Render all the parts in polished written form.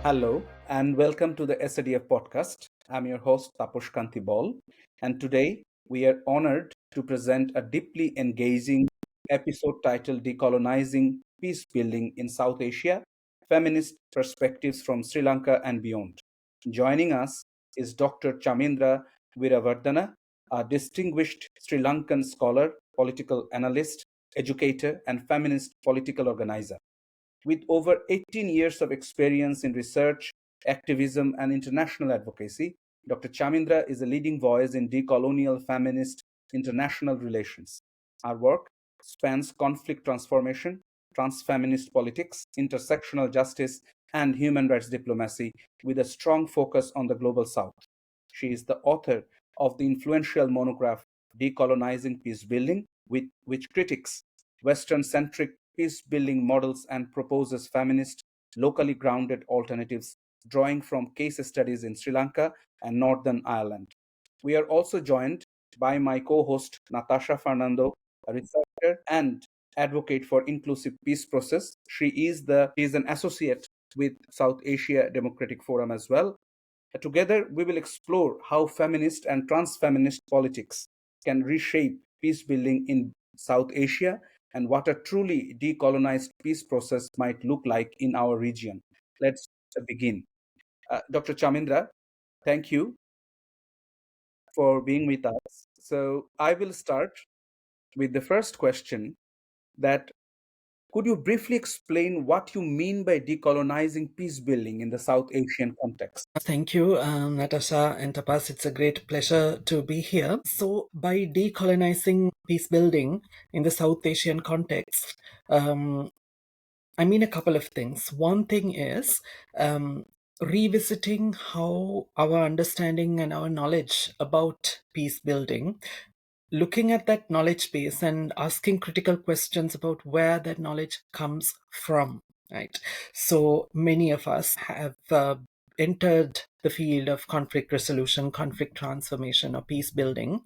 Hello and welcome to the SADF podcast. I'm your host Tapas Kanti Baul, and today we are honored to present a deeply engaging episode titled Decolonizing Peacebuilding in South Asia: Feminist Perspectives from Sri Lanka and Beyond. Joining us is Dr. Chamindra Weerawardhana, a distinguished Sri Lankan scholar, political analyst, educator, and feminist political organizer. With over 18 years of experience in research, activism, and international advocacy, Dr. Chamindra is a leading voice in decolonial feminist international relations. Our work spans conflict transformation, transfeminist politics, intersectional justice, and human rights diplomacy with a strong focus on the global south. She is the author of the influential monograph Decolonizing Peacebuilding, which critiques Western-centric peace-building models and proposes feminist, locally grounded alternatives, drawing from case studies in Sri Lanka and Northern Ireland. We are also joined by my co-host Natasha Fernando, a researcher and advocate for inclusive peace process. She is an associate with South Asia Democratic Forum as well. Together, we will explore how feminist and transfeminist politics can reshape peace building in South Asia and what a truly decolonized peace process might look like in our region. Let's begin. Dr. Chamindra, thank you for being with us. So, I will start with the first question that could you briefly explain what you mean by decolonizing peace building in the South Asian context? Thank you, Natasha and Tapas. It's a great pleasure to be here. So, by decolonizing peace building in the South Asian context, I mean a couple of things. One thing is revisiting how our understanding and our knowledge about peace building, looking at that knowledge base and asking critical questions about where that knowledge comes from, right? So many of us have entered the field of conflict resolution, conflict transformation, or peace building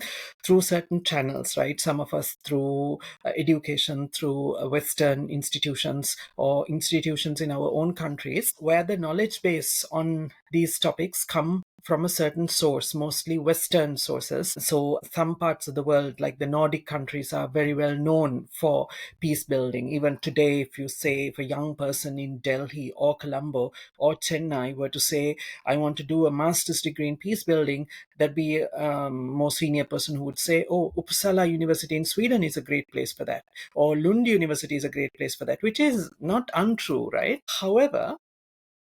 through certain channels, right? Some of us through education, through Western institutions or institutions in our own countries, where the knowledge base on these topics come from a certain source, mostly Western sources. So some parts of the world, like the Nordic countries, are very well known for peace building. Even today, if you say, if a young person in Delhi or Colombo or Chennai were to say, I want to do a master's degree in peace building, there'd be a more senior person who would say, oh, Uppsala University in Sweden is a great place for that. Or Lund University is a great place for that, which is not untrue, right? However,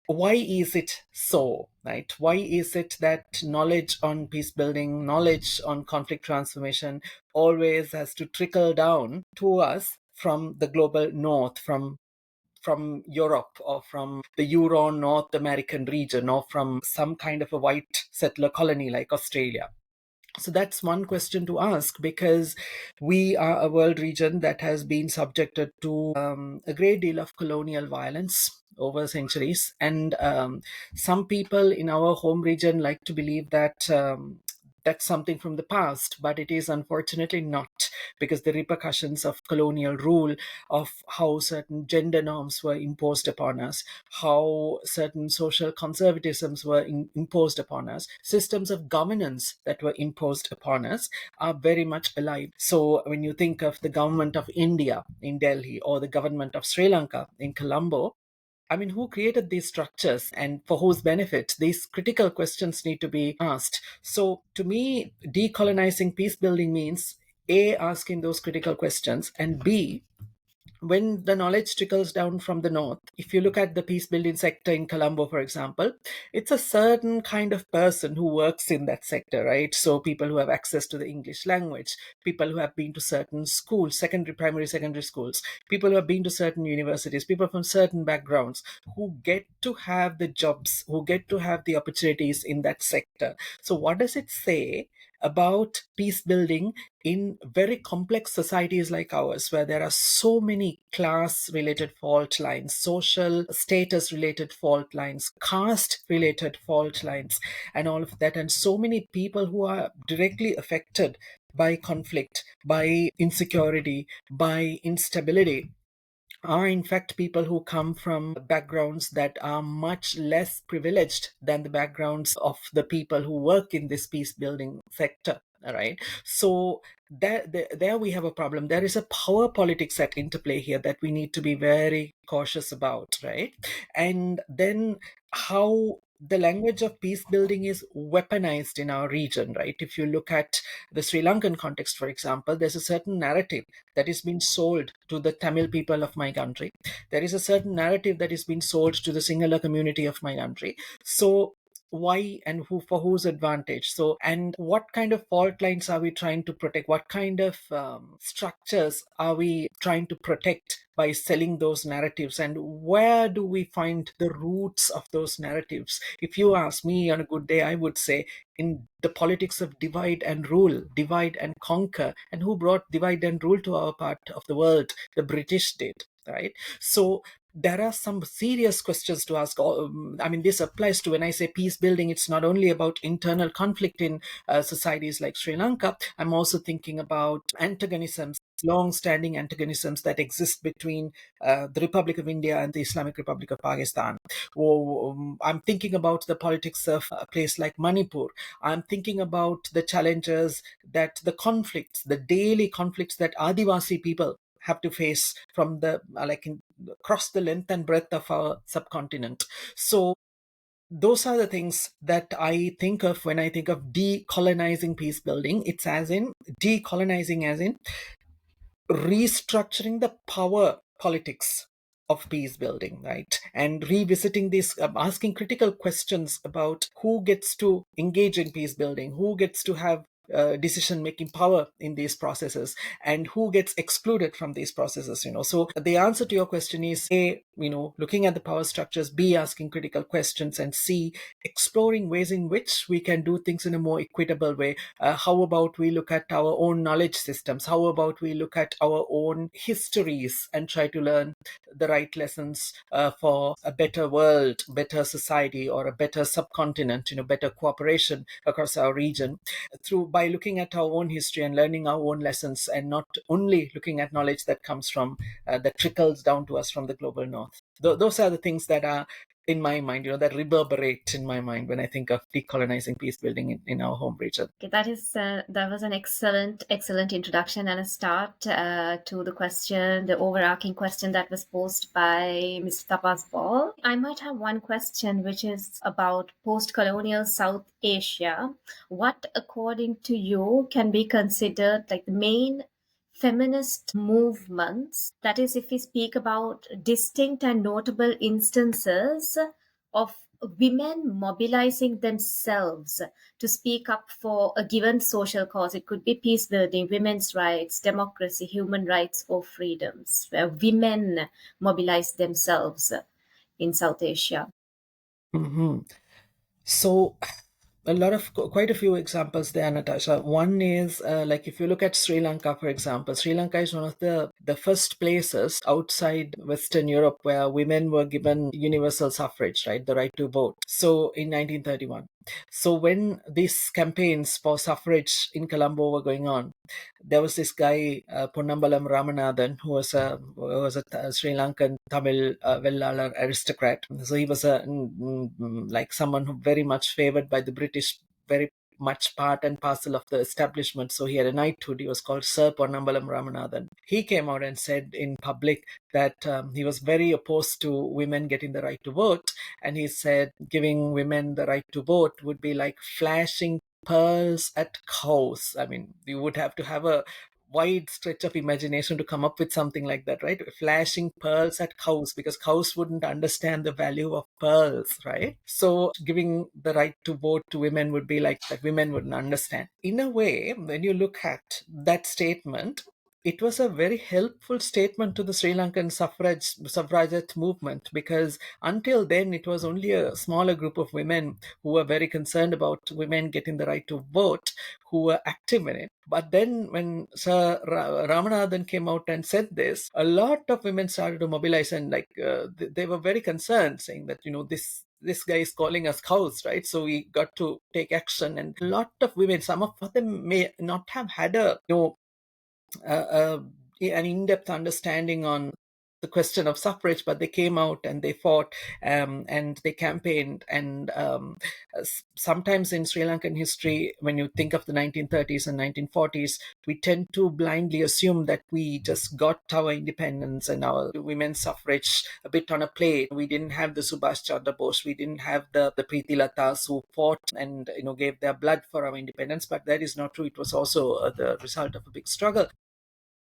why is it so, right? Why is it that knowledge on peace building, knowledge on conflict transformation always has to trickle down to us from the global north, from Europe or from the Euro North American region or from some kind of a white settler colony like Australia? So that's one question to ask, because we are a world region that has been subjected to a great deal of colonial violence over centuries. And some people in our home region like to believe that that's something from the past, but it is unfortunately not, because the repercussions of colonial rule, of how certain gender norms were imposed upon us, how certain social conservatisms were imposed upon us, systems of governance that were imposed upon us are very much alive. So when you think of the government of India in Delhi or the government of Sri Lanka in Colombo, I mean, who created these structures and for whose benefit? These critical questions need to be asked. So, to me, decolonizing peace building means A, asking those critical questions, and B, when the knowledge trickles down from the north, if you look at the peace building sector in Colombo, for example, it's a certain kind of person who works in that sector, right? So people who have access to the English language, people who have been to certain schools, primary, secondary schools, people who have been to certain universities, people from certain backgrounds who get to have the jobs, who get to have the opportunities in that sector. So what does it say about peace building in very complex societies like ours, where there are so many class related fault lines, social status related fault lines, caste related fault lines, and all of that, and so many people who are directly affected by conflict, by insecurity, by instability? are in fact people who come from backgrounds that are much less privileged than the backgrounds of the people who work in this peace building sector. All right. So there we have a problem. There is a power politics at interplay here that we need to be very cautious about, right? And then how the language of peace building is weaponized in our region, right? If you look at the Sri Lankan context, for example, there's a certain narrative that is being sold to the Tamil people of my country. There is a certain narrative that is being sold to the Sinhala community of my country. So why and who, for whose advantage? So, and what kind of fault lines are we trying to protect? What kind of structures are we trying to protect by selling those narratives? And where do we find the roots of those narratives? If you ask me on a good day, I would say in the politics of divide and rule, divide and conquer. And who brought divide and rule to our part of the world? The British did, right? So there are some serious questions to ask. I mean, this applies to when I say peace building, it's not only about internal conflict in societies like Sri Lanka. I'm also thinking about antagonisms, long-standing antagonisms that exist between the Republic of India and the Islamic Republic of Pakistan. I'm thinking about the politics of a place like Manipur. I'm thinking about the challenges that the conflicts, the daily conflicts that Adivasi people have to face from the across the length and breadth of our subcontinent. So those are the things that I think of when I think of decolonizing peace building. It's as in decolonizing, as in restructuring the power politics of peace building, right? And revisiting this, asking critical questions about who gets to engage in peace building, who gets to have decision making power in these processes, and who gets excluded from these processes. So the answer to your question is A, looking at the power structures, B, asking critical questions, and C, exploring ways in which we can do things in a more equitable way. How about we look at our own knowledge systems? How about we look at our own histories and try to learn the right lessons for a better world, better society, or a better subcontinent, better cooperation across our region, through by looking at our own history and learning our own lessons, and not only looking at knowledge that comes from that trickles down to us from the global north. Those are the things that are in my mind, that reverberate in my mind when I think of decolonizing peace building in our home region. Okay, that was an excellent introduction and a start to the question, the overarching question that was posed by Mr. Tapas Baul. I might have one question, which is about post-colonial South Asia. What, according to you, can be considered like the main feminist movements? That is, if we speak about distinct and notable instances of women mobilizing themselves to speak up for a given social cause. It could be peace building, women's rights, democracy, human rights, or freedoms, where women mobilize themselves in South Asia. Mm-hmm. So quite a few examples there, Natasha. One is like if you look at Sri Lanka, for example. Sri Lanka is one of the first places outside Western Europe where women were given universal suffrage, right, the right to vote. So in 1931. So when these campaigns for suffrage in Colombo were going on, there was this guy Ponnambalam Ramanathan, who was a Sri Lankan Tamil Vellalar aristocrat. So he was like someone who very much favored by the British, very much part and parcel of the establishment. So he had a knighthood. He was called Sir Ponnambalam Ramanathan. He came out and said in public that he was very opposed to women getting the right to vote. And he said giving women the right to vote would be like flashing pearls at cows. I mean, you would have to have a wide stretch of imagination to come up with something like that, right? Flashing pearls at cows, because cows wouldn't understand the value of pearls, right? So giving the right to vote to women would be like that women wouldn't understand. In a way, when you look at that statement, it was a very helpful statement to the Sri Lankan suffragette movement, because until then it was only a smaller group of women who were very concerned about women getting the right to vote, who were active in it. But then when Sir Ramanathan came out and said this, a lot of women started to mobilize, and they were very concerned, saying that this guy is calling us cows, right? So we got to take action. And a lot of women, some of them may not have had an in-depth understanding on the question of suffrage, but they came out and they fought, and they campaigned. And sometimes in Sri Lankan history, when you think of the 1930s and 1940s, we tend to blindly assume that we just got our independence and our women's suffrage a bit on a plate. We didn't have the Subhash Chandra Bose, we didn't have the Preeti Latas who fought and gave their blood for our independence, but that is not true. It was also the result of a big struggle.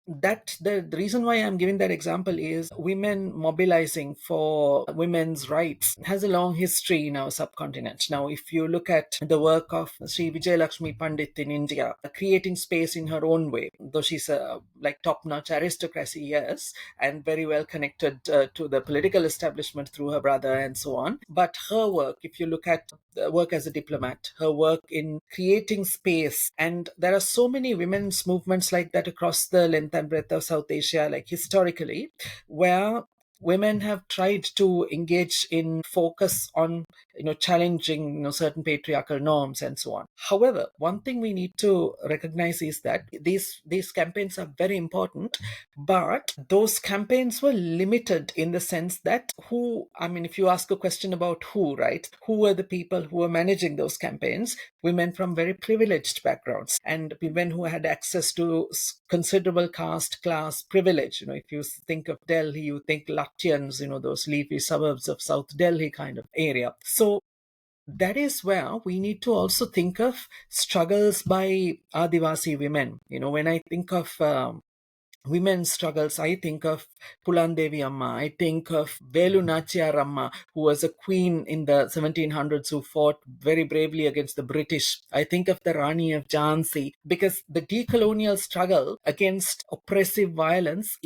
That the reason why I'm giving that example is women mobilizing for women's rights has a long history in our subcontinent. Now, if you look at the work of Sri Vijayalakshmi Pandit in India, creating space in her own way, though she's a top-notch aristocracy, yes, and very well connected to the political establishment through her brother and so on. But her work, if you look at work as a diplomat, her work in creating space, and there are so many women's movements like that across the length and breadth of South Asia, like historically, where women have tried to engage in focus on challenging certain patriarchal norms and so on. However, one thing we need to recognize is that these campaigns are very important, but those campaigns were limited in the sense that if you ask a question about who were the people who were managing those campaigns, women from very privileged backgrounds and women who had access to considerable caste class privilege. If you think of Delhi, you think Lutyens, those leafy suburbs of South Delhi kind of area. So that is where we need to also think of struggles by Adivasi women. When I think of women's struggles, I think of Pulandevi Amma, I think of Velu Nachiyar Amma, who was a queen in the 1700s who fought very bravely against the British. I think of the Rani of Jhansi, because the decolonial struggle against oppressive violence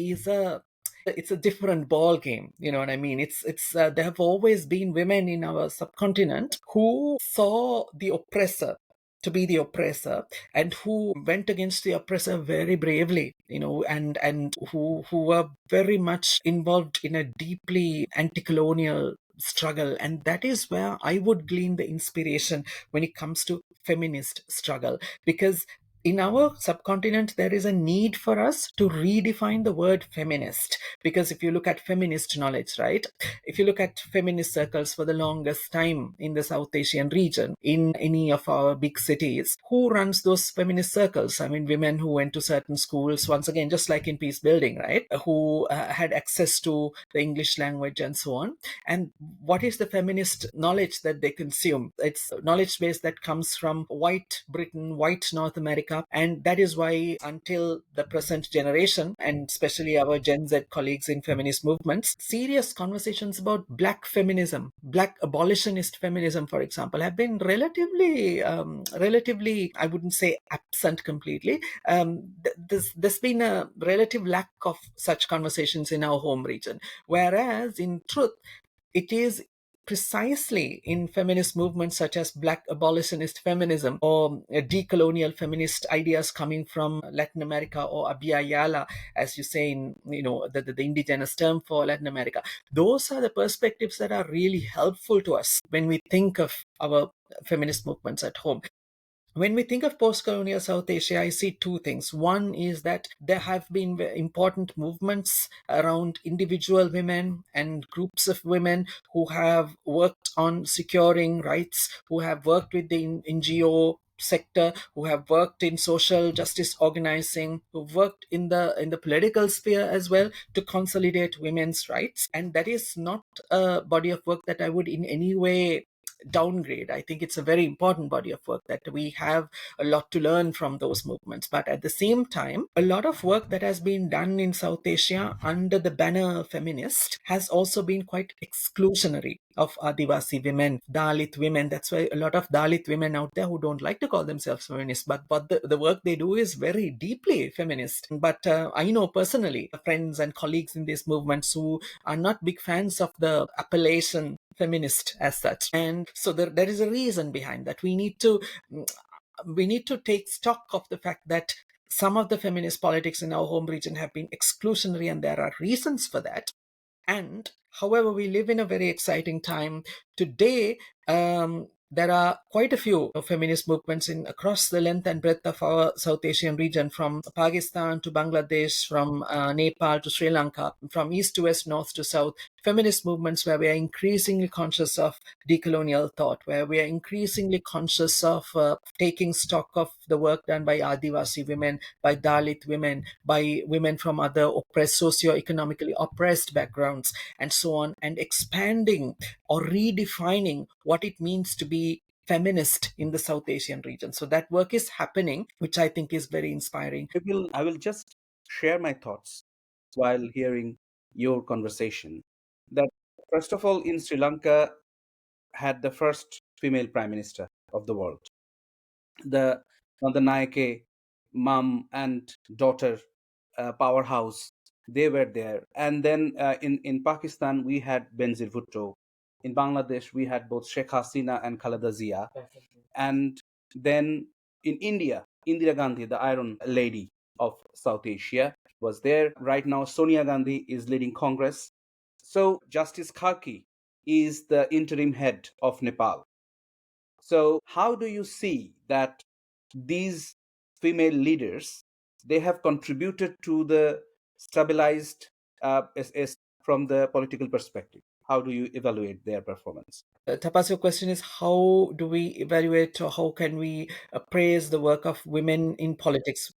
it's a different ball game. You know what I mean? It's there have always been women in our subcontinent who saw the oppressor to be the oppressor and who went against the oppressor very bravely, and who were very much involved in a deeply anti-colonial struggle. And that is where I would glean the inspiration when it comes to feminist struggle, because in our subcontinent, there is a need for us to redefine the word feminist. Because if you look at feminist knowledge, right? If you look at feminist circles for the longest time in the South Asian region, in any of our big cities, who runs those feminist circles? I mean, women who went to certain schools, once again, just like in peace building, right? Who had access to the English language and so on. And what is the feminist knowledge that they consume? It's knowledge base that comes from white Britain, white North America. And that is why until the present generation, and especially our Gen Z colleagues in feminist movements, serious conversations about Black feminism, Black abolitionist feminism, for example, have been relatively, I wouldn't say absent completely. There's been a relative lack of such conversations in our home region. Whereas in truth, it is precisely in feminist movements such as Black abolitionist feminism or decolonial feminist ideas coming from Latin America, or Abya Yala, as you say in the indigenous term for Latin America. Those are the perspectives that are really helpful to us when we think of our feminist movements at home. When we think of post-colonial South Asia, I see two things. One is that there have been important movements around individual women and groups of women who have worked on securing rights, who have worked with the NGO sector, who have worked in social justice organizing, who worked in the political sphere as well to consolidate women's rights. And that is not a body of work that I would in any way downgrade. I think it's a very important body of work, that we have a lot to learn from those movements. But at the same time, a lot of work that has been done in South Asia under the banner feminist has also been quite exclusionary of Adivasi women, Dalit women. That's why a lot of Dalit women out there who don't like to call themselves feminists, but the work they do is very deeply feminist. But I know personally friends and colleagues in these movements who are not big fans of the appellation feminist as such. And so there is a reason behind that. We need to take stock of the fact that some of the feminist politics in our home region have been exclusionary, and there are reasons for that. And however, we live in a very exciting time today. there are quite a few feminist movements in across the length and breadth of our South Asian region, from Pakistan to Bangladesh, from Nepal to Sri Lanka, from east to west, north to south. Feminist movements where we are increasingly conscious of decolonial thought, where we are increasingly conscious of taking stock of the work done by Adivasi women, by Dalit women, by women from other oppressed, socio-economically oppressed backgrounds, and so on, and expanding or redefining what it means to be feminist in the South Asian region. So that work is happening, which I think is very inspiring. I will just share my thoughts while hearing your conversation. That first of all, in Sri Lanka, had the first female prime minister of the world. The Nandanaike mom and daughter powerhouse, they were there. And then in Pakistan, we had Benazir Bhutto. In Bangladesh, we had both Sheikh Hasina and Khaleda Zia. And then in India, Indira Gandhi, the Iron Lady of South Asia, was there. Right now, Sonia Gandhi is leading Congress. So Justice Kharki is the interim head of Nepal. So how do you see that these female leaders, they have contributed to the stabilized from the political perspective? How do you evaluate their performance? Tapas, your question is how do we evaluate or how can we praise the work of women in politics?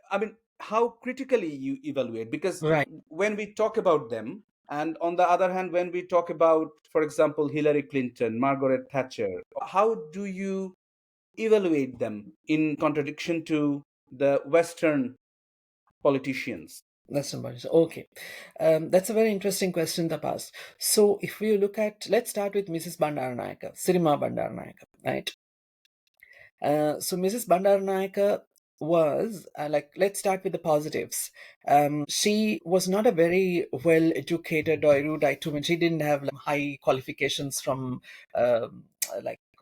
I mean, how critically you evaluate? Because Right. when we talk about them, and on the other hand, when we talk about, for example, Hillary Clinton, Margaret Thatcher, how do you evaluate them in contradiction to the Western politicians? That's somebody. Okay. That's a very interesting question, Tapas. So if we look at, let's start with Mrs. Bandaranaike, Sirima Bandaranaike, right? So Mrs. Bandaranaike was let's start with the positives. She was not a very well educated or erudite woman. She didn't have high qualifications from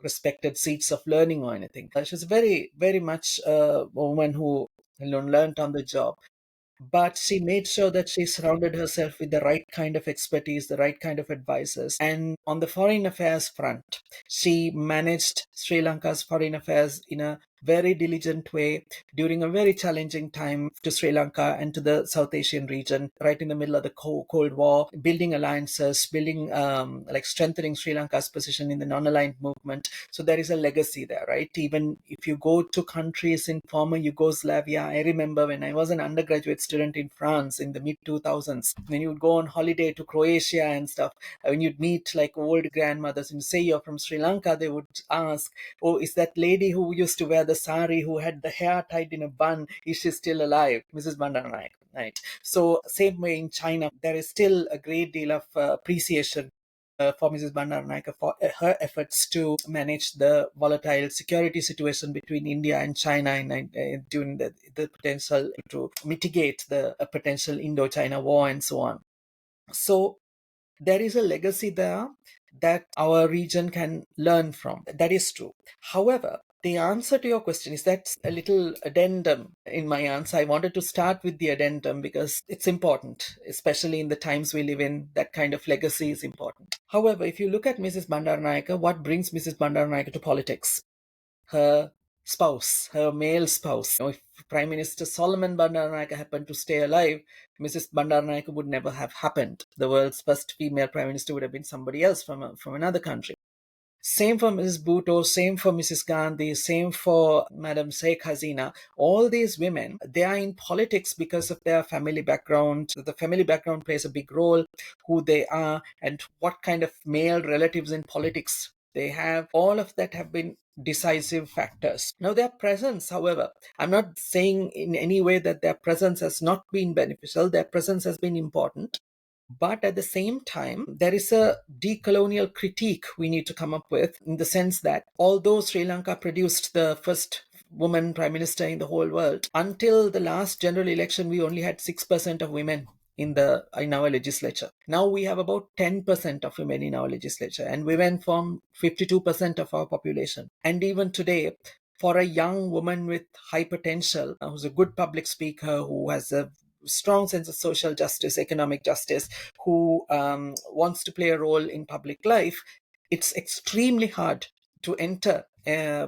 respected seats of learning or anything. She was very, very much a woman who learned on the job, but she made sure that she surrounded herself with the right kind of expertise, the right kind of advisors. And on the foreign affairs front, she managed Sri Lanka's foreign affairs in a very diligent way during a very challenging time to Sri Lanka and to the South Asian region, right in the middle of the Cold War, building alliances, building strengthening Sri Lanka's position in the non-aligned movement. So there is a legacy there, right? Even if you go to countries in former Yugoslavia, I remember when I was an undergraduate student in France in the mid 2000s, when you would go on holiday to Croatia and stuff, when you'd meet like old grandmothers and say you're from Sri Lanka, they would ask, oh, is that lady who used to wear the sari, who had the hair tied in a bun, is she still alive? Mrs. Bandaranaike, right? So same way in China, there is still a great deal of appreciation for Mrs. Bandaranaike for her efforts to manage the volatile security situation between India and China during the potential to mitigate the potential Indo-China war and so on. So there is a legacy there that our region can learn from. That is true. However, the answer to your question is that's a little addendum in my answer. I wanted to start with the addendum because it's important, especially in the times we live in. That kind of legacy is important. However, if you look at Mrs. Bandaranaike, what brings Mrs. Bandaranaike to politics? Her spouse, her male spouse. If Prime Minister Solomon Bandaranaike happened to stay alive, Mrs. Bandaranaike would never have happened. The world's first female Prime Minister would have been somebody else from another country. Same for Mrs. Bhutto, same for Mrs. Gandhi, same for Madam Sheikh Hasina. All these women, they are in politics because of their family background. The family background plays a big role, who they are and what kind of male relatives in politics they have. All of that have been decisive factors. Now, their presence, however, I'm not saying in any way that their presence has not been beneficial. Their presence has been important. But at the same time, there is a decolonial critique we need to come up with, in the sense that although Sri Lanka produced the first woman prime minister in the whole world, until the last general election, we only had 6% of women in our legislature. Now we have about 10% of women in our legislature, and women form 52% of our population. And even today, for a young woman with high potential, who's a good public speaker, who has a strong sense of social justice, economic justice, who wants to play a role in public life, it's extremely hard to enter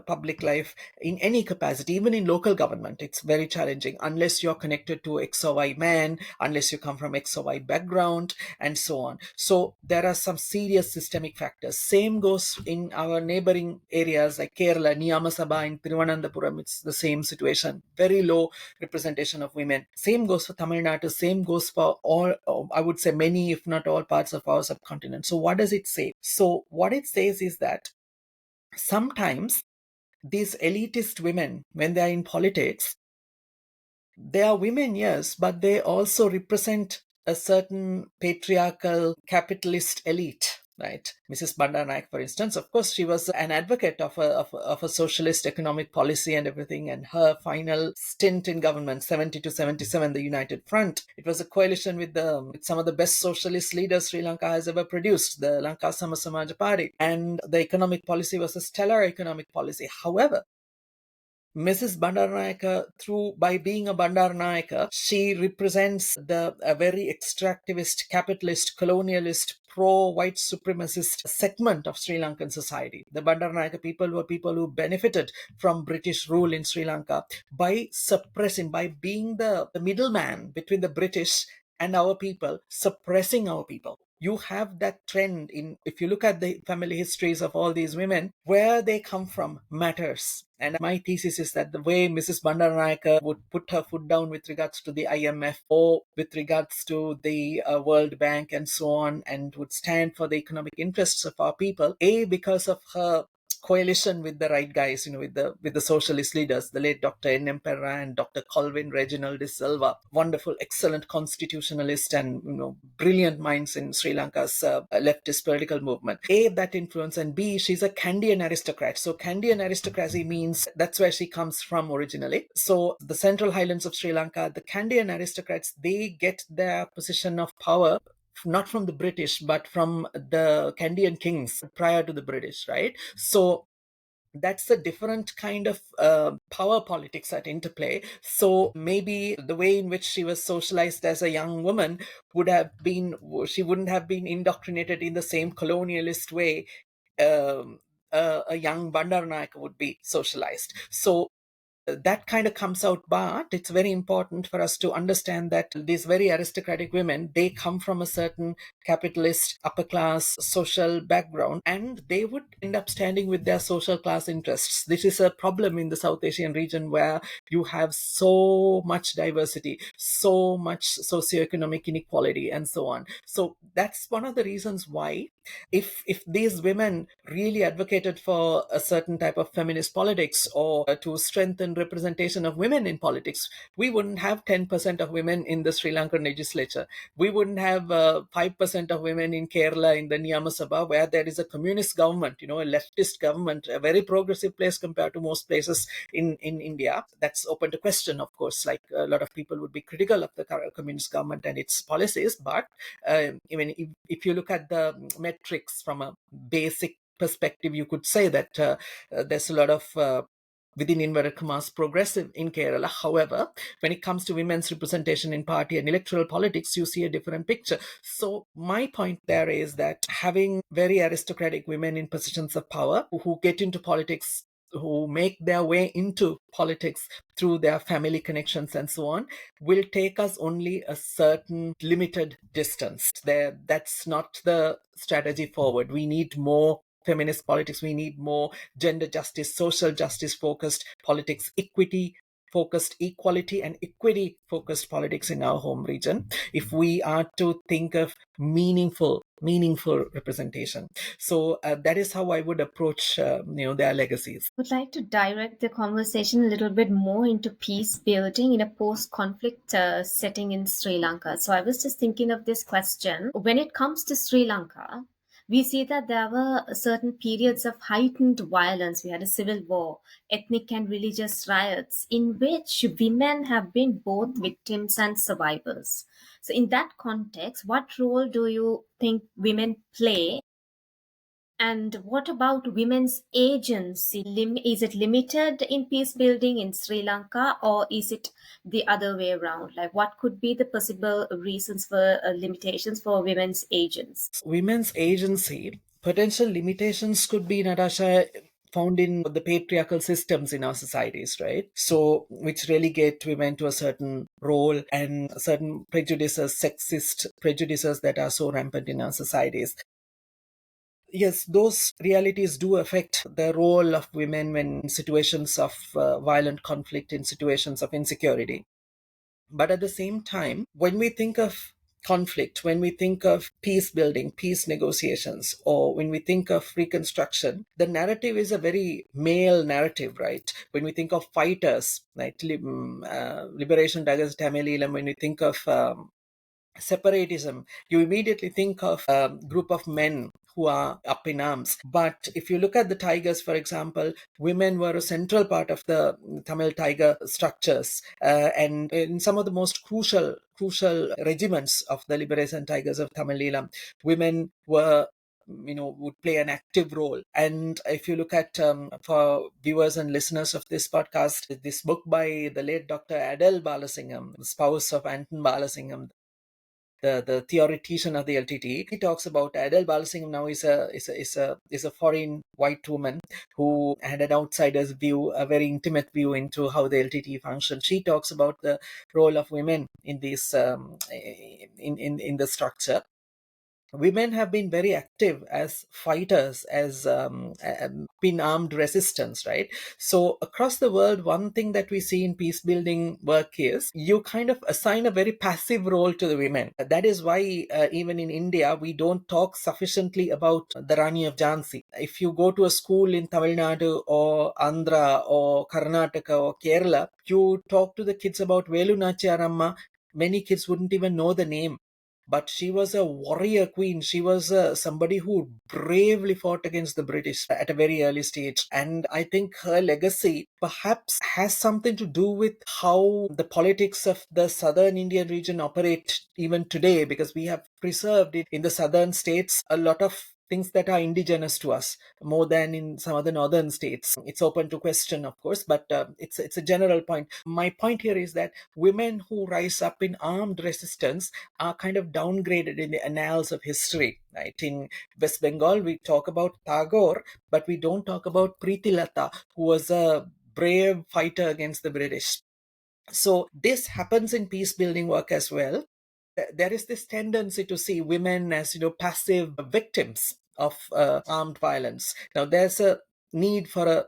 public life in any capacity, even in local government. It's very challenging unless you're connected to X or Y man, unless you come from X or Y background, and so on. So there are some serious systemic factors. Same goes in our neighboring areas like Kerala, Niyamasabha in Thiruvananthapuram. It's the same situation. Very low representation of women. Same goes for Tamil Nadu. Same goes for all, I would say many, if not all parts of our subcontinent. So what does it say? So what it says is that sometimes these elitist women, when they are in politics, they are women, yes, but they also represent a certain patriarchal capitalist elite, right? Mrs. Bandaranaike, for instance, of course, she was an advocate of a socialist economic policy and everything. And her final stint in government, 70 to 77, the United Front, it was a coalition with some of the best socialist leaders Sri Lanka has ever produced, the Lanka Samasamaja Party. And the economic policy was a stellar economic policy. However, Mrs. Bandaranaike, by being a Bandaranaike, she represents a very extractivist, capitalist, colonialist, pro-white supremacist segment of Sri Lankan society. The Bandaranaike people were people who benefited from British rule in Sri Lanka by being the middleman between the British and our people, suppressing our people. You have that trend if you look at the family histories of all these women, where they come from matters. And my thesis is that the way Mrs. Bandaranaike would put her foot down with regards to the IMF or with regards to the World Bank and so on, and would stand for the economic interests of our people, because of her coalition with the right guys, with the socialist leaders, the late Dr. N.M. Perra and Dr. Colvin Reginald de Silva, wonderful, excellent constitutionalist and brilliant minds in Sri Lanka's leftist political movement. A, that influence, and B, she's a Kandian aristocrat. So Kandian aristocracy means that's where she comes from originally. So the Central Highlands of Sri Lanka, the Kandian aristocrats, they get their position of power not from the British, but from the Kandian kings prior to the British, right? So that's a different kind of power politics at interplay. So maybe the way in which she was socialized as a young woman she wouldn't have been indoctrinated in the same colonialist way a young Bandaranaike would be socialized. So that kind of comes out, but it's very important for us to understand that these very aristocratic women, they come from a certain capitalist upper class social background, and they would end up standing with their social class interests. This is a problem in the South Asian region where you have so much diversity, so much socioeconomic inequality, and so on. So that's one of the reasons why if these women really advocated for a certain type of feminist politics or to strengthen representation of women in politics, we wouldn't have 10% of women in the Sri Lankan legislature. We wouldn't have 5% of women in Kerala in the Niyamasabha, where there is a communist government, a leftist government, a very progressive place compared to most places in India. That's open to question, of course. Like a lot of people would be critical of the communist government and its policies, but if you look at the metrics from a basic perspective, you could say that there's a lot of within inverted commas progressive in Kerala. However, when it comes to women's representation in party and electoral politics, you see a different picture. So my point there is that having very aristocratic women in positions of power who get into politics, who make their way into politics through their family connections and so on, will take us only a certain limited distance. That's not the strategy forward. We need more feminist politics. We need more gender justice, social justice focused politics, equity focused, equality and equity focused politics in our home region if we are to think of meaningful representation. So that is how I would approach their legacies. I would like to direct the conversation a little bit more into peace building in a post-conflict setting in Sri Lanka. So I was just thinking of this question. When it comes to Sri Lanka, we see that there were certain periods of heightened violence. We had a civil war, ethnic and religious riots, in which women have been both victims and survivors. So in that context, what role do you think women play? And what about women's agency? Is it limited in peace building in Sri Lanka, or is it the other way around? Like, what could be the possible reasons for limitations for women's agents? Women's agency, potential limitations could be, Natasha, found in the patriarchal systems in our societies, right? So, which relegate women to a certain role, and certain prejudices, sexist prejudices that are so rampant in our societies. Yes, those realities do affect the role of women when in situations of violent conflict, in situations of insecurity. But at the same time, when we think of conflict, when we think of peace building, peace negotiations, or when we think of reconstruction, the narrative is a very male narrative, right? When we think of fighters, like Liberation Tigers Tamil, when we think of separatism, you immediately think of a group of men who are up in arms. But if you look at the tigers, for example, women were a central part of the Tamil tiger structures, and in some of the most crucial regiments of the Liberation Tigers of Tamil Eelam, women were would play an active role. And if you look at, for viewers and listeners of this podcast, this book by the late Dr. Adele Balasingham, spouse of Anton Balasingham, the theoretician of the LTT, he talks about Adele Balasingham now is a foreign white woman who had an outsider's view, a very intimate view into how the LTT functions. She talks about the role of women in this in the structure. Women have been very active as fighters, as been armed resistance, right? So across the world, one thing that we see in peace building work is you kind of assign a very passive role to the women. That is why even in India, we don't talk sufficiently about the Rani of Jhansi. If you go to a school in Tamil Nadu or Andhra or Karnataka or Kerala, you talk to the kids about Velu Nachiyaramma, many kids wouldn't even know the name. But she was a warrior queen. She was somebody who bravely fought against the British at a very early stage. And I think her legacy perhaps has something to do with how the politics of the southern Indian region operate even today, because we have preserved it in the southern states a lot of things that are indigenous to us more than in some other northern states. It's open to question, of course, but it's a general point. My point here is that women who rise up in armed resistance are kind of downgraded in the annals of history, right? In West Bengal, we talk about Tagore, but we don't talk about Preeti Lata, who was a brave fighter against the British. So this happens in peace building work as well. There is this tendency to see women as, passive victims of armed violence. Now, there's a need for a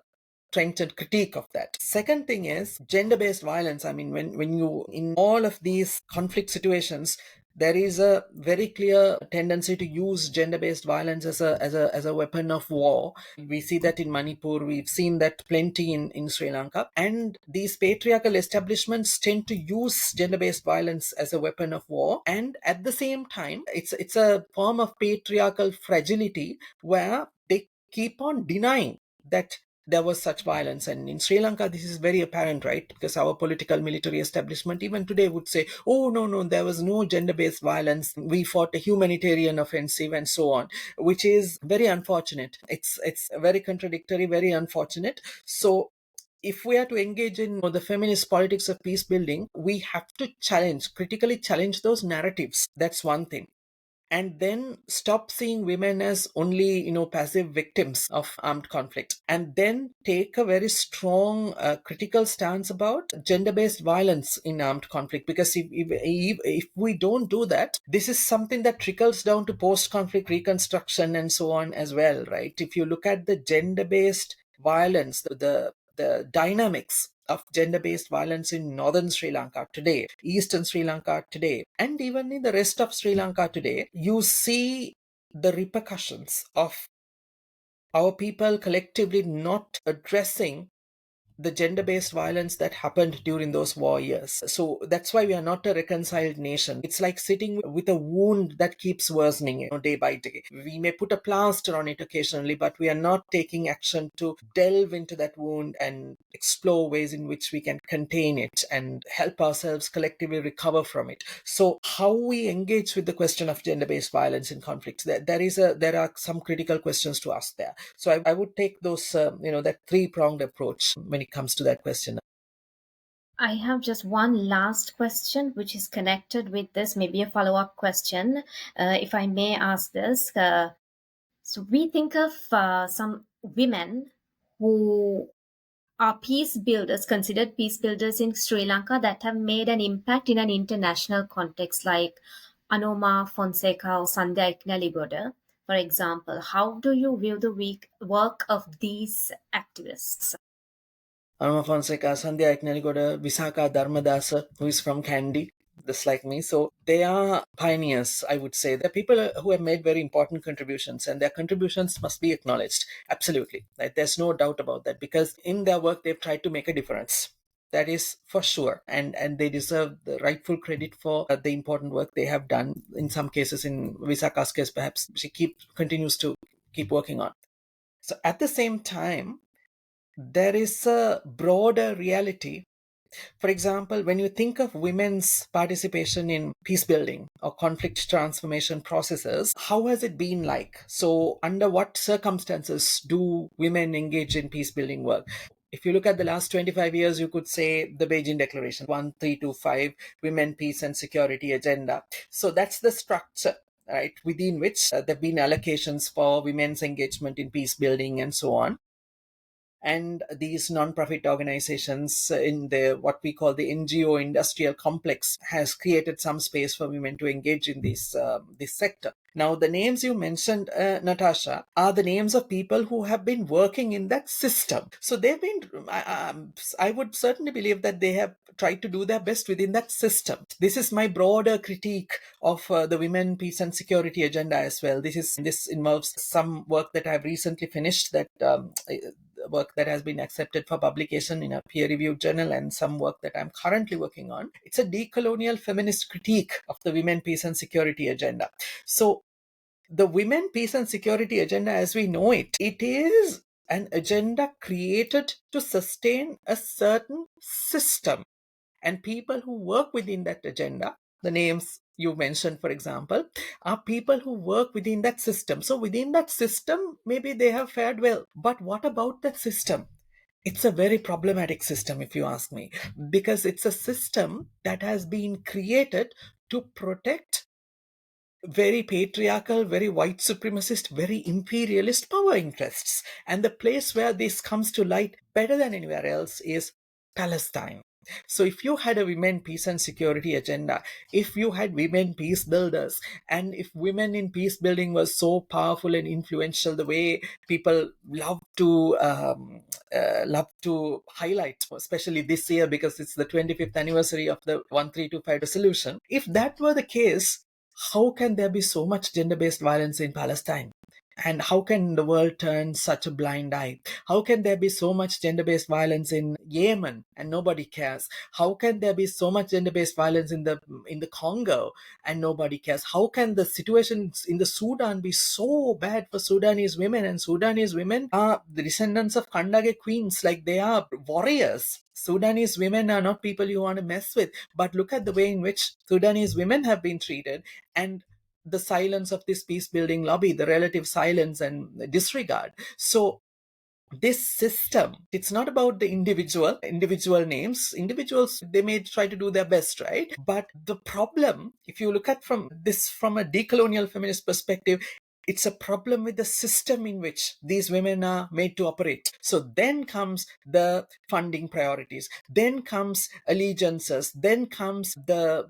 strengthened critique of that. Second thing is gender-based violence. I mean, when you, in all of these conflict situations, there is a very clear tendency to use gender-based violence as a weapon of war. We see that in Manipur. We've seen that plenty in Sri Lanka. And these patriarchal establishments tend to use gender-based violence as a weapon of war. And at the same time, it's a form of patriarchal fragility where they keep on denying that there was such violence. And in Sri Lanka, this is very apparent, right? Because our political military establishment even today would say, oh, no, there was no gender-based violence. We fought a humanitarian offensive and so on, which is very unfortunate. It's very contradictory, very unfortunate. So if we are to engage in the feminist politics of peace building, we have to critically challenge those narratives. That's one thing. And then stop seeing women as only, passive victims of armed conflict, and then take a very strong critical stance about gender-based violence in armed conflict. Because if we don't do that, this is something that trickles down to post-conflict reconstruction and so on as well, right? If you look at the gender-based violence, the dynamics of gender-based violence in northern Sri Lanka today, eastern Sri Lanka today, and even in the rest of Sri Lanka today, you see the repercussions of our people collectively not addressing the gender-based violence that happened during those war years. So that's why we are not a reconciled nation. It's like sitting with a wound that keeps worsening, day by day. We may put a plaster on it occasionally, but we are not taking action to delve into that wound and explore ways in which we can contain it and help ourselves collectively recover from it. So how we engage with the question of gender-based violence in conflicts, there are some critical questions to ask there. So I would take those, that three-pronged approach when it comes to that question. I have just one last question, which is connected with this, maybe a follow-up question, if I may ask this. So we think of some women who are peace builders, considered peace builders in Sri Lanka, that have made an impact in an international context, like Anoma Fonseca or Sandhya Iknaligoda, for example. How do you view the work of these activists? Anuma Fonseca, Sandhya Iknaligoda, Visakha Dharmadasa, who is from Kandy, just like me. So they are pioneers, I would say. They're people who have made very important contributions, and their contributions must be acknowledged. Absolutely. Like, there's no doubt about that, because in their work, they've tried to make a difference. That is for sure. And they deserve the rightful credit for the important work they have done. In some cases, in Visakha's case, perhaps she continues to keep working on. So at the same time, there is a broader reality. For example, when you think of women's participation in peace building or conflict transformation processes, how has it been like? So, under what circumstances do women engage in peace building work? If you look at the last 25 years, you could say the Beijing Declaration, 1325, Women, Peace and Security Agenda. So that's the structure, right, within which there have been allocations for women's engagement in peace building and so on. And these non-profit organizations in the what we call the NGO industrial complex has created some space for women to engage in this sector. Now, the names you mentioned, Natasha, are the names of people who have been working in that system. So they've been, I would certainly believe that they have tried to do their best within that system. This is my broader critique of the Women, Peace and Security Agenda as well. This involves some work that I've recently finished, that work that has been accepted for publication in a peer-reviewed journal, and some work that I'm currently working on. It's a decolonial feminist critique of the Women, Peace and Security Agenda. So the Women, Peace and Security Agenda as we know it is an agenda created to sustain a certain system. And people who work within that agenda, the names you mentioned, for example, are people who work within that system. So within that system, maybe they have fared well. But what about that system? It's a very problematic system, if you ask me, because it's a system that has been created to protect very patriarchal, very white supremacist, very imperialist power interests. And the place where this comes to light better than anywhere else is Palestine. So if you had a women peace and security agenda, if you had women peace builders, and if women in peace building was so powerful and influential the way people love to highlight, especially this year because it's the 25th anniversary of the 1325 resolution, if that were the case, how can there be so much gender-based violence in Palestine? And how can the world turn such a blind eye? How can there be so much gender-based violence in Yemen and nobody cares? How can there be so much gender-based violence in the Congo and nobody cares? How can the situation in the Sudan be so bad for Sudanese women? And Sudanese women are the descendants of Kandage queens, like they are warriors. Sudanese women are not people you want to mess with. But look at the way in which Sudanese women have been treated, and the silence of this peace building lobby, the relative silence and disregard. So this system, it's not about the individual names. Individuals, they may try to do their best, right? But the problem, if you look at from a decolonial feminist perspective, it's a problem with the system in which these women are made to operate. So then comes the funding priorities, then comes allegiances, then comes the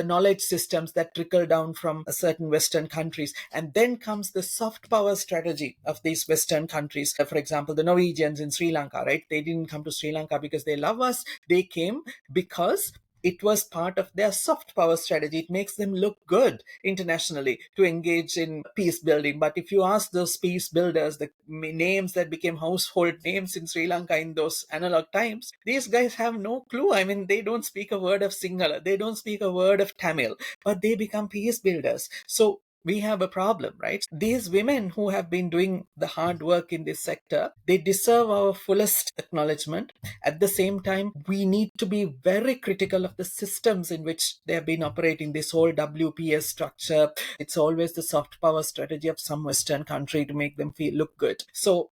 knowledge systems that trickle down from certain Western countries, and then comes the soft power strategy of these Western countries. For example, the Norwegians in Sri Lanka, right? They didn't come to Sri Lanka because they love us. They came because it was part of their soft power strategy. It makes them look good internationally to engage in peace building. But if you ask those peace builders, the names that became household names in Sri Lanka in those analog times, these guys have no clue. I mean, they don't speak a word of Sinhala. They don't speak a word of Tamil, but they become peace builders. So we have a problem, right? These women who have been doing the hard work in this sector, they deserve our fullest acknowledgement. At the same time, we need to be very critical of the systems in which they have been operating. This whole WPS structure, it's always the soft power strategy of some Western country to make them look good. So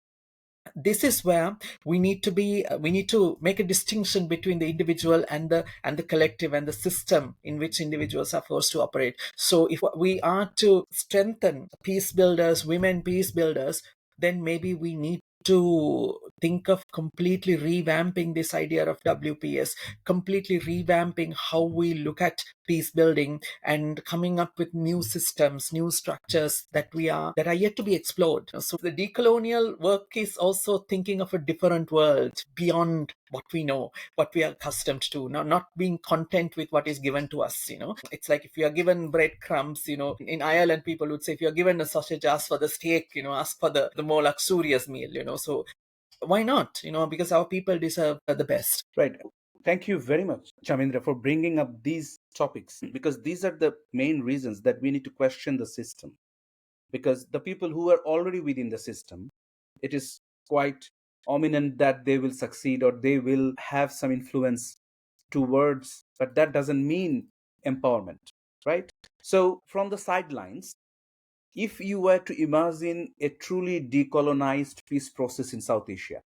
this is where we need to make a distinction between the individual and the collective and the system in which individuals are forced to operate. So if we are to strengthen peace builders, women peace builders, then maybe we need to think of completely revamping this idea of WPS, completely revamping how we look at peace building, and coming up with new systems, new structures that are yet to be explored. So the decolonial work is also thinking of a different world beyond what we know, what we are accustomed to, not being content with what is given to us. It's like if you are given breadcrumbs, in Ireland people would say, if you're given a sausage, ask for the steak, ask for the more luxurious meal. So why not? Because our people deserve the best. Right. Thank you very much, Chamindra, for bringing up these topics, because these are the main reasons that we need to question the system. Because the people who are already within the system, it is quite ominous that they will succeed or they will have some influence towards, but that doesn't mean empowerment, right? So, from the sidelines, if you were to imagine a truly decolonized peace process in South Asia,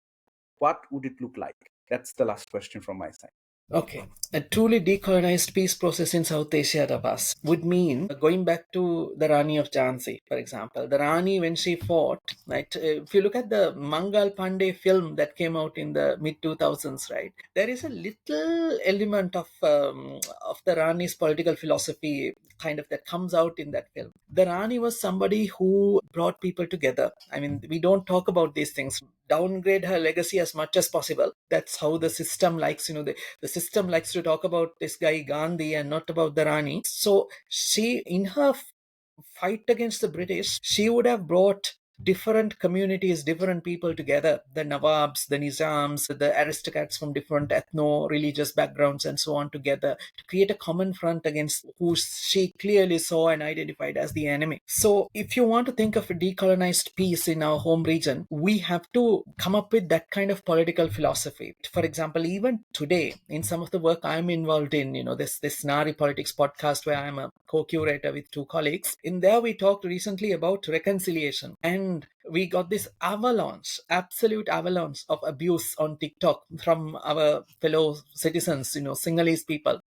what would it look like? That's the last question from my side. Okay. A truly decolonized peace process in South Asia, Tapas, would mean going back to the Rani of Jhansi, for example. The Rani, when she fought, right? If you look at the Mangal Pandey film that came out in the mid 2000s, right? There is a little element of the Rani's political philosophy kind of that comes out in that film. The Rani was somebody who brought people together. I mean, we don't talk about these things. Downgrade her legacy as much as possible. That's how the system likes, the system likes to talk about this guy Gandhi and not about the Rani. So she, in her fight against the British, she would have brought different communities, different people together, the Nawabs, the Nizams, the aristocrats from different ethno-religious backgrounds and so on together to create a common front against who she clearly saw and identified as the enemy. So if you want to think of a decolonized peace in our home region, we have to come up with that kind of political philosophy. For example, even today, in some of the work I'm involved in, this Nari Politics podcast where I'm a co-curator with two colleagues, in there we talked recently about reconciliation, and we got this absolute avalanche of abuse on TikTok from our fellow citizens, Sinhalese people,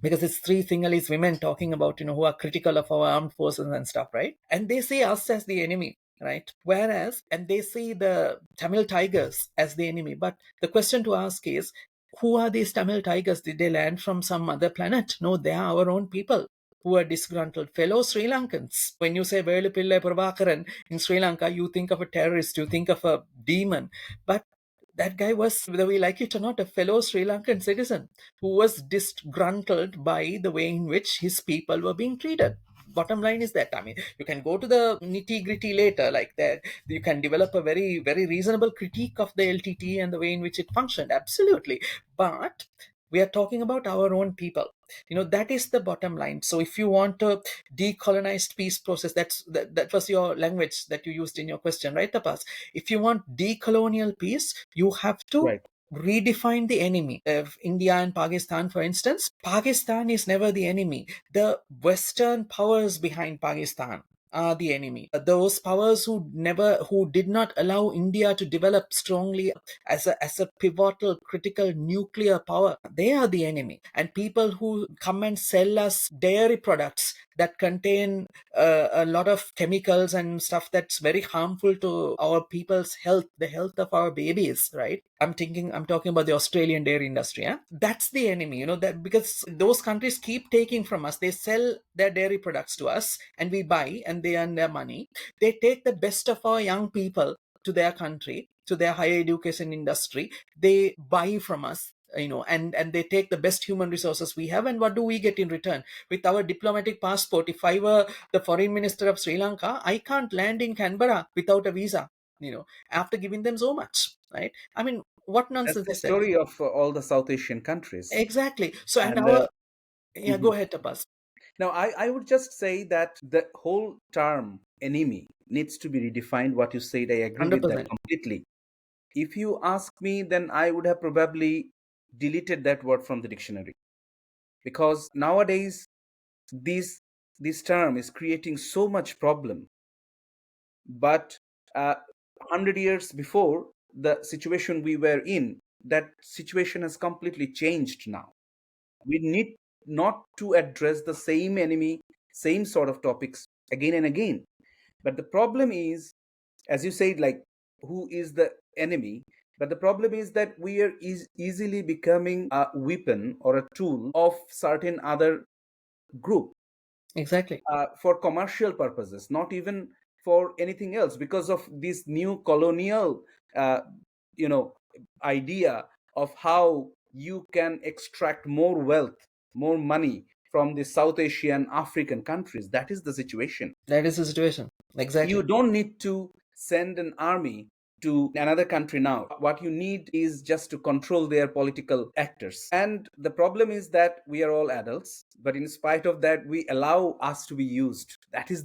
because it's three Sinhalese women talking about, who are critical of our armed forces and stuff, right? And they see us as the enemy, right? And they see the Tamil tigers as the enemy. But the question to ask is, who are these Tamil tigers? Did they land from some other planet? No, they are our own people who are disgruntled fellow Sri Lankans. When you say Velu Pillai Prabhakaran in Sri Lanka, you think of a terrorist, you think of a demon. But that guy was, whether we like it or not, a fellow Sri Lankan citizen who was disgruntled by the way in which his people were being treated. Bottom line is that, I mean, you can go to the nitty gritty later, like that. You can develop a very, very reasonable critique of the LTT and the way in which it functioned. Absolutely. But we are talking about our own people. That is the bottom line. So if you want a decolonized peace process, that was your language that you used in your question, right, Tapas? If you want decolonial peace, you have to Right. redefine the enemy. Of India and Pakistan, for instance, Pakistan is never the enemy. The Western powers behind Pakistan are the enemy. Those powers who did not allow India to develop strongly as a pivotal, critical nuclear power, they are the enemy. And people who come and sell us dairy products that contain a lot of chemicals and stuff that's very harmful to our people's health, the health of our babies, right? I'm talking about the Australian dairy industry. That's the enemy, that because those countries keep taking from us. They sell their dairy products to us and we buy and they earn their money. They take the best of our young people to their country, to their higher education industry. They buy from us, and they take the best human resources we have. And what do we get in return? With our diplomatic passport, if I were the foreign minister of Sri Lanka, I can't land in Canberra without a visa, after giving them so much, right? I mean, what That's nonsense the is that? story of all the South Asian countries. Exactly. So, and And our, yeah, mhm. go ahead, Tapas. Now, I would just say that the whole term enemy needs to be redefined. What you said, I agree with that 100%. completely. If you ask me, then I would have probably deleted that word from the dictionary, because nowadays this this term is creating so much problem. But 100 years before, the situation we were in, that situation has completely changed now. We need not to address the same enemy, same sort of topics again and again. But the problem is, as you said, like, who is the enemy? But the problem is that we are easily becoming a weapon or a tool of certain other group Exactly. for commercial purposes, not even for anything else, because of this new colonial, uh, you know, idea of how you can extract more wealth, more money from the South Asian, African countries. That is the situation. That is the situation. You Exactly. don't need to send an army to another country now. What you need is just to control their political actors. And the problem is that we are all adults, but in spite of that, we allow us to be used. That is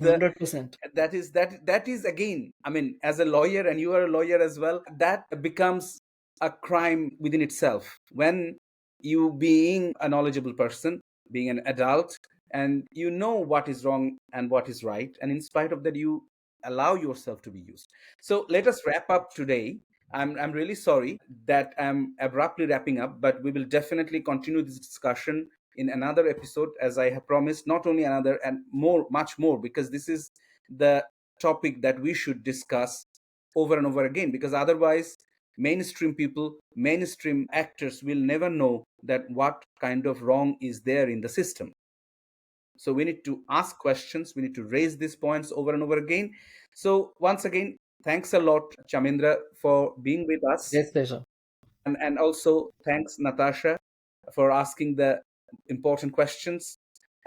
again, I mean, as a lawyer, and you are a lawyer as well, that becomes a crime within itself. When you, being a knowledgeable person, being an adult, and you know what is wrong and what is right, and in spite of that, you allow yourself to be used. So let us wrap up today. I'm really sorry that I'm abruptly wrapping up, but we will definitely continue this discussion in another episode, as I have promised. Not only another, and more, much more, because this is the topic that we should discuss over and over again, because otherwise mainstream people, mainstream actors will never know that what kind of wrong is there in the system. So we need to ask questions, we need to raise these points over and over again. So once again, thanks a lot, Chamindra, for being with us. Great pleasure. And also thanks, Natasha, for asking the important questions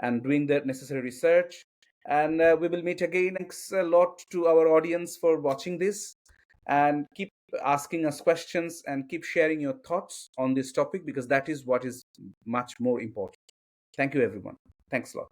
and doing the necessary research. And we will meet again. Thanks a lot to our audience for watching this, and keep asking us questions and keep sharing your thoughts on this topic, because that is what is much more important. Thank you, everyone. Thanks a lot.